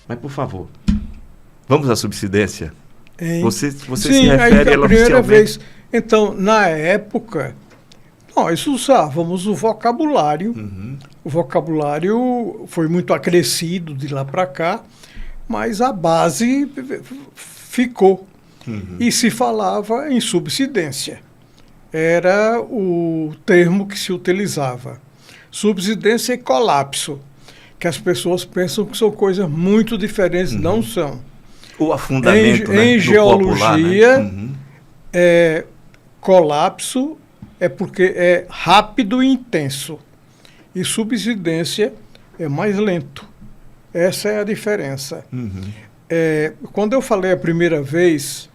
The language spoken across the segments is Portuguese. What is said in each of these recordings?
Mas, por favor, vamos à subsidência? Você Sim, se refere a ela primeira oficialmente? vez. Então, na época, nós usávamos o vocabulário. O vocabulário foi muito acrescido de lá para cá, mas a base ficou. E se falava em subsidência. Era o termo que se utilizava. Subsidência e colapso, que as pessoas pensam que são coisas muito diferentes, não são. O afundamento, né, Em do geologia, popular, né? colapso é porque é rápido e intenso. E subsidência é mais lento. Essa é a diferença. Quando eu falei a primeira vez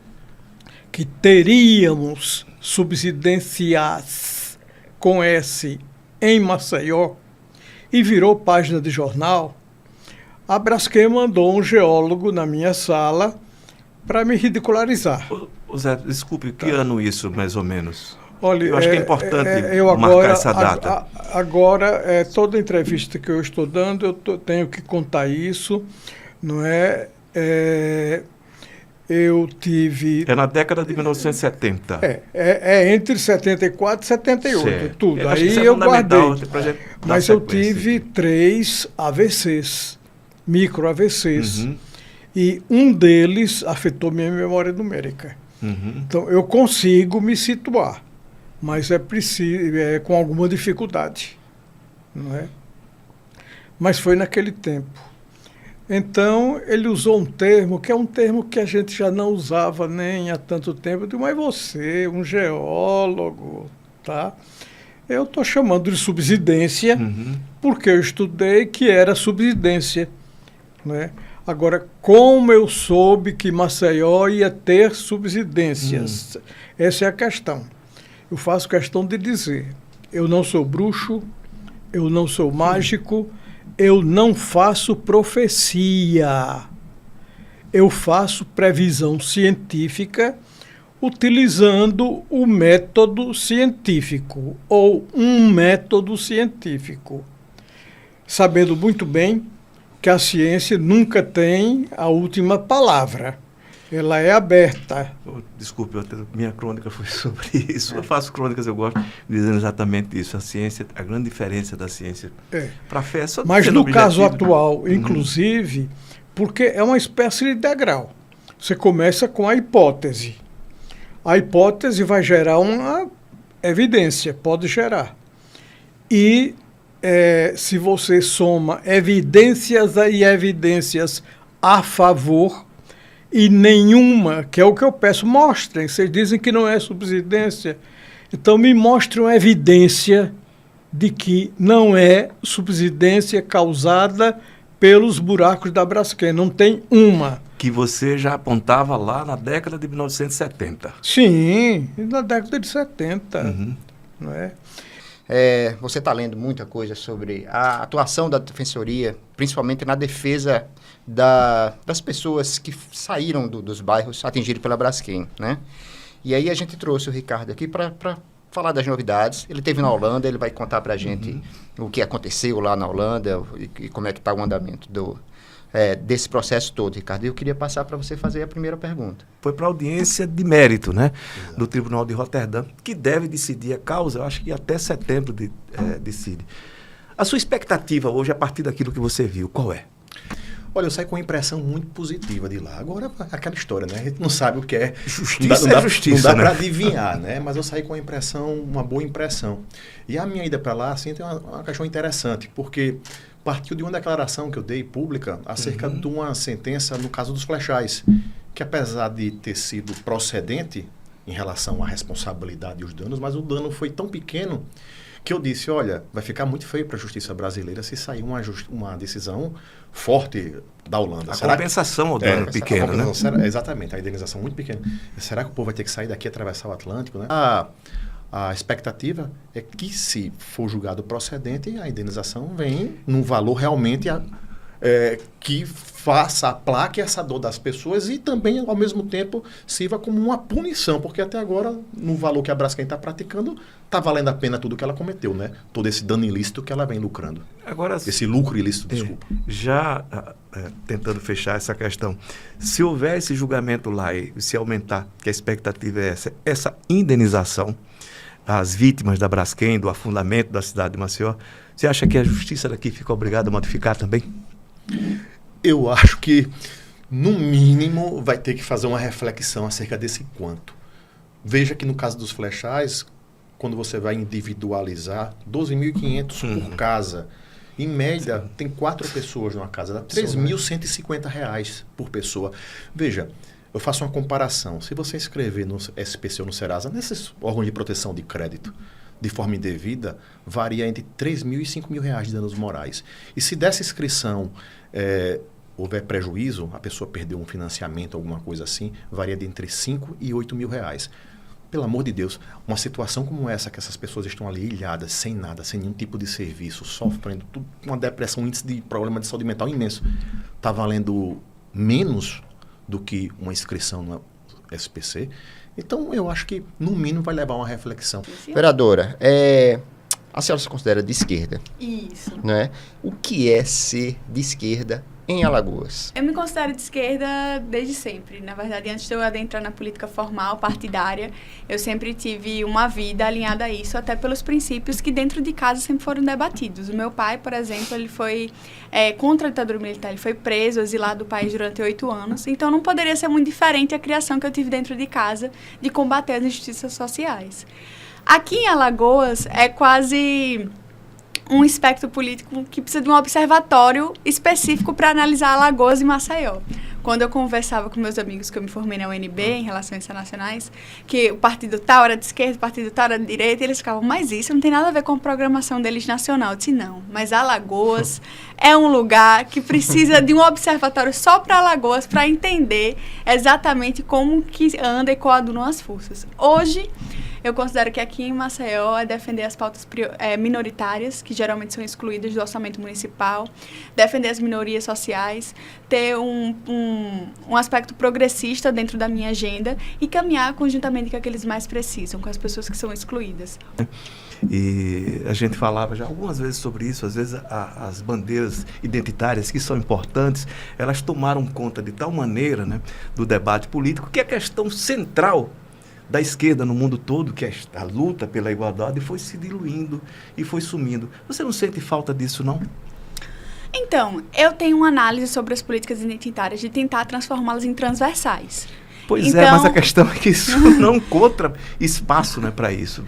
que teríamos subsidências com S em Maceió e virou página de jornal, a Braskem mandou um geólogo na minha sala para me ridicularizar. Ô Zé, desculpe, que ano isso, mais ou menos? Olha, Eu acho que é importante eu marcar essa data. Agora, toda entrevista que eu estou dando, tenho que contar isso, não é? Eu tive... É na década de 1970. Entre 74 e 78, Certo. tudo. Eu acho que Aí isso é eu fundamental guardei. pra gente dar Mas eu sequência tive aqui. 3 AVCs, micro AVCs. E um deles afetou minha memória numérica. Então, eu consigo me situar, mas é com alguma dificuldade, não é? Mas foi naquele tempo. Então, ele usou um termo, que é um termo que a gente já não usava nem há tanto tempo. Eu digo, mas você, um geólogo, tá? Eu estou chamando de subsidência, porque eu estudei que era subsidência, né? Agora, como eu soube que Maceió ia ter subsidências? Essa é a questão. Eu faço questão de dizer, eu não sou bruxo, eu não sou mágico, eu não faço profecia. Eu faço previsão científica utilizando o método científico, ou um método científico, sabendo muito bem que a ciência nunca tem a última palavra. Ela é aberta. Desculpe, minha crônica foi sobre isso. Eu faço crônicas, eu gosto dizendo exatamente isso. A ciência, a grande diferença da ciência para a fé é só. Mas no caso atual, inclusive, porque é uma espécie de degrau. Você começa com a hipótese. A hipótese vai gerar uma evidência, pode gerar. E se você soma evidências e evidências a favor, e nenhuma, que é o que eu peço, mostrem. Vocês dizem que não é subsidência. Então, me mostrem uma evidência de que não é subsidência causada pelos buracos da Braskem. Não tem uma. Que você já apontava lá na década de 1970. Sim, na década de 70. Não é? Você está lendo muita coisa sobre a atuação da Defensoria, principalmente na defesa das pessoas que saíram dos bairros atingidos pela Braskem, né? E aí a gente trouxe o Ricardo aqui para falar das novidades. Ele esteve na Holanda, ele vai contar para a gente o que aconteceu lá na Holanda e como é que está o andamento desse processo todo, Ricardo. Eu queria passar para você fazer a primeira pergunta. Foi para a audiência de mérito, né? Exato. Do Tribunal de Roterdã, que deve decidir a causa, eu acho que até setembro decide. A sua expectativa hoje, a partir daquilo que você viu, qual é? Olha, eu saí com uma impressão muito positiva de lá. Agora, aquela história, né? A gente não sabe o que é. Justiça não é justiça, não dá né? para adivinhar, né? Mas eu saí com uma boa impressão. E a minha ida para lá, assim, tem uma questão interessante, porque partiu de uma declaração que eu dei pública acerca de uma sentença no caso dos flechais, que apesar de ter sido procedente em relação à responsabilidade e os danos, mas o dano foi tão pequeno que eu disse, olha, vai ficar muito feio para a justiça brasileira se sair uma decisão forte da Holanda. A compensação ao dano pequeno, né? Exatamente, a indenização muito pequena. Será que o povo vai ter que sair daqui e atravessar o Atlântico, né? A expectativa é que, se for julgado procedente, a indenização vem num valor realmente que faça, aplaque essa dor das pessoas e também, ao mesmo tempo, sirva como uma punição, porque até agora, no valor que a Braskem está praticando, está valendo a pena tudo que ela cometeu, né? Todo esse dano ilícito que ela vem lucrando. Agora, esse lucro ilícito, desculpa. Já tentando fechar essa questão, se houver esse julgamento lá e se aumentar, que a expectativa é essa indenização às vítimas da Braskem, do afundamento da cidade de Maceió, você acha que a justiça daqui fica obrigada a modificar também? Eu acho que, no mínimo, vai ter que fazer uma reflexão acerca desse quanto. Veja que no caso dos flechais, quando você vai individualizar, 12.500 por casa. Em média, tem 4 pessoas numa casa, dá R$ 3.150 por pessoa. Veja, eu faço uma comparação. Se você escrever no SPC ou no Serasa, nesses órgãos de proteção de crédito, de forma indevida, varia entre R$ 3.000 e R$ 5.000 de danos morais. E se dessa inscrição houver prejuízo, a pessoa perdeu um financiamento, alguma coisa assim, varia de entre R$ 5.000 e R$ 8.000. Pelo amor de Deus, uma situação como essa, que essas pessoas estão ali ilhadas, sem nada, sem nenhum tipo de serviço, sofrendo, tudo, uma depressão, um índice de problema de saúde mental imenso, está valendo menos do que uma inscrição no SPC. Então, eu acho que, no mínimo, vai levar uma reflexão. Vereadora, a senhora se considera de esquerda? Isso. Né? O que é ser de esquerda em Alagoas? Eu me considero de esquerda desde sempre. Na verdade, antes de eu adentrar na política formal, partidária, eu sempre tive uma vida alinhada a isso, até pelos princípios que dentro de casa sempre foram debatidos. O meu pai, por exemplo, ele foi contra a ditadura militar, ele foi preso, exilado do país durante 8 anos, então não poderia ser muito diferente a criação que eu tive dentro de casa de combater as injustiças sociais. Aqui em Alagoas é quase um espectro político que precisa de um observatório específico para analisar Alagoas e Maceió. Quando eu conversava com meus amigos que eu me formei na UNB, em Relações Internacionais, que o partido tal era de esquerda, o partido tal era de direita, e eles ficavam, mas isso não tem nada a ver com a programação deles nacional. Eu disse, não, mas Alagoas é um lugar que precisa de um observatório só para Alagoas, para entender exatamente como que anda e coadunam as forças. Hoje, eu considero que aqui em Maceió é defender as pautas minoritárias, que geralmente são excluídas do orçamento municipal, defender as minorias sociais, ter um aspecto progressista dentro da minha agenda e caminhar conjuntamente com aqueles mais precisam, com as pessoas que são excluídas. E a gente falava já algumas vezes sobre isso, às vezes as bandeiras identitárias que são importantes, elas tomaram conta de tal maneira, né, do debate político, que a questão central da esquerda no mundo todo, que é a luta pela igualdade, foi se diluindo e foi sumindo. Você não sente falta disso, não? Então, eu tenho uma análise sobre as políticas identitárias de tentar transformá-las em transversais. Pois então, mas a questão é que isso não encontra espaço, né, para isso.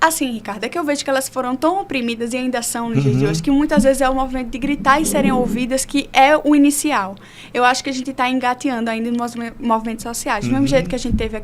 Assim, Ricardo, é que eu vejo que elas foram tão oprimidas e ainda são nos dias de hoje, que muitas vezes é o movimento de gritar e serem ouvidas que é o inicial. Eu acho que a gente está engateando ainda nos movimentos sociais. Do mesmo jeito que a gente teve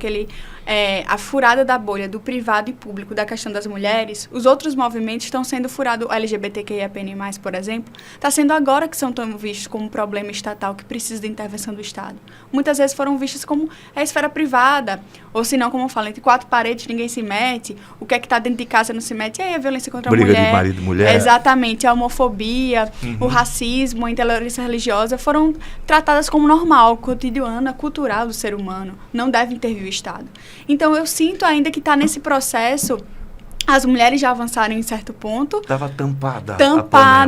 a furada da bolha do privado e público da questão das mulheres, os outros movimentos estão sendo furados, o LGBTQIAPN+, por exemplo, está sendo agora que são tão vistos como um problema estatal que precisa de intervenção do Estado. Muitas vezes foram vistos como a esfera privada, ou se não, como eu falo, entre 4 paredes ninguém se mete, o que é que está dentro de casa não se mete, e aí a violência contra a mulher. Briga de marido e mulher. Exatamente, a homofobia, o racismo, a intolerância religiosa foram tratadas como normal, cotidiana, cultural do ser humano. Não deve intervir o Estado. Então, eu sinto ainda que está nesse processo, as mulheres já avançaram em certo ponto. Estava tampada.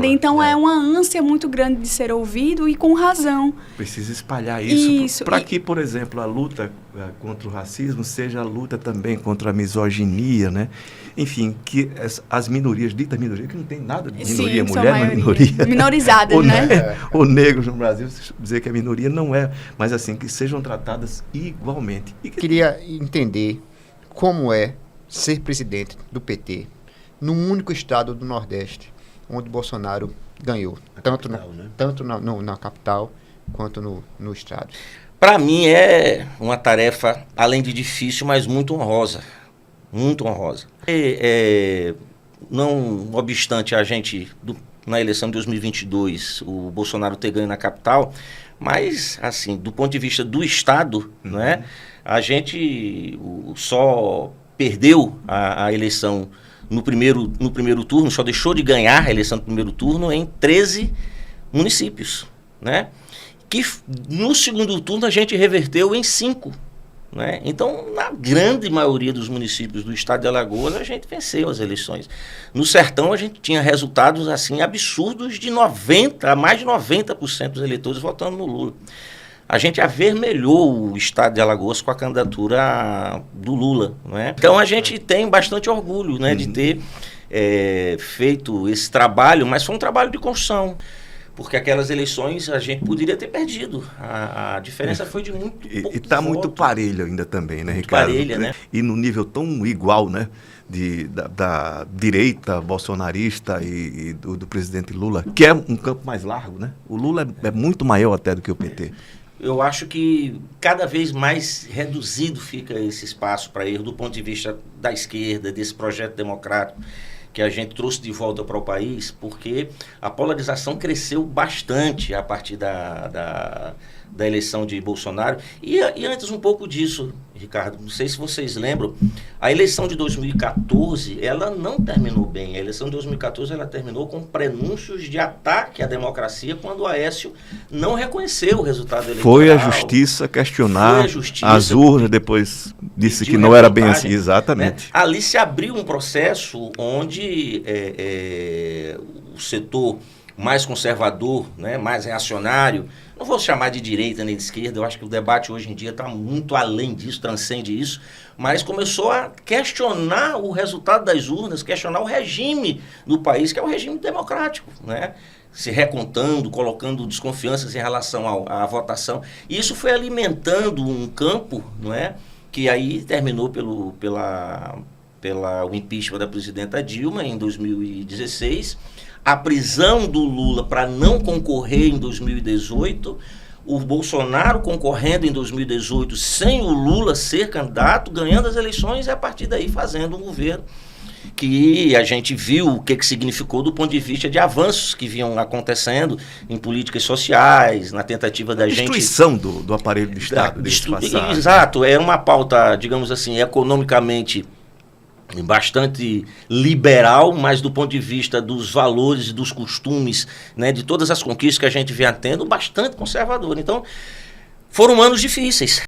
Então é uma ânsia muito grande de ser ouvido e com razão. Precisa espalhar isso para que, por exemplo, a luta contra o racismo seja a luta também contra a misoginia, né? Enfim, que as minorias, ditas minorias, que não tem nada de minoria, mulher não é minoria. Minorizadas, né? Ou negros no Brasil, dizer que a minoria não é, mas assim, que sejam tratadas igualmente. Queria entender como é ser presidente do PT no único estado do Nordeste onde Bolsonaro ganhou, tanto na capital quanto no estado. Para mim é uma tarefa, além de difícil, mas muito honrosa. Muito honrosa. Não obstante a gente, na eleição de 2022, o Bolsonaro ter ganho na capital, mas, assim, do ponto de vista do Estado, né, a gente só perdeu a eleição no primeiro turno, só deixou de ganhar a eleição no primeiro turno em 13 municípios, né? Que no segundo turno a gente reverteu em 5. Né? Então, na grande maioria dos municípios do estado de Alagoas, a gente venceu as eleições. No Sertão, a gente tinha resultados assim absurdos de mais de 90% dos eleitores votando no Lula. A gente avermelhou o estado de Alagoas com a candidatura do Lula. Né? Então, a gente tem bastante orgulho, né, de ter feito esse trabalho, mas foi um trabalho de construção. Porque aquelas eleições a gente poderia ter perdido. A diferença foi de muito pouco. E está muito parelho ainda também, né, muito Ricardo? Parelha, né? E no nível tão igual, né? Da direita bolsonarista e do presidente Lula, que é um campo mais largo, né? O Lula é muito maior até do que o PT. Eu acho que cada vez mais reduzido fica esse espaço para erro do ponto de vista da esquerda, desse projeto democrático que a gente trouxe de volta para o país, porque a polarização cresceu bastante a partir da eleição de Bolsonaro. E antes um pouco disso, Ricardo, não sei se vocês lembram, a eleição de 2014, ela não terminou bem. A eleição de 2014, ela terminou com prenúncios de ataque à democracia, quando o Aécio não reconheceu o resultado eleitoral. Foi a justiça questionar as urnas, depois disse que não era bem assim. Exatamente. Né? Ali se abriu um processo onde o setor mais conservador, né, mais reacionário, não vou chamar de direita nem de esquerda, eu acho que o debate hoje em dia está muito além disso, transcende isso, mas começou a questionar o resultado das urnas, questionar o regime do país, que é um regime democrático, né? Se recontando, colocando desconfianças em relação à votação. E isso foi alimentando um campo, não é? Que aí terminou pelo impeachment da presidenta Dilma em 2016, a prisão do Lula para não concorrer em 2018, o Bolsonaro concorrendo em 2018 sem o Lula ser candidato, ganhando as eleições e a partir daí fazendo um governo que a gente viu o que significou do ponto de vista de avanços que vinham acontecendo em políticas sociais, na tentativa da gente... Destruição do aparelho do Estado. Exato, era uma pauta, digamos assim, economicamente bastante liberal, mas do ponto de vista dos valores e dos costumes, né, de todas as conquistas que a gente vinha tendo, bastante conservador. Então, foram anos difíceis.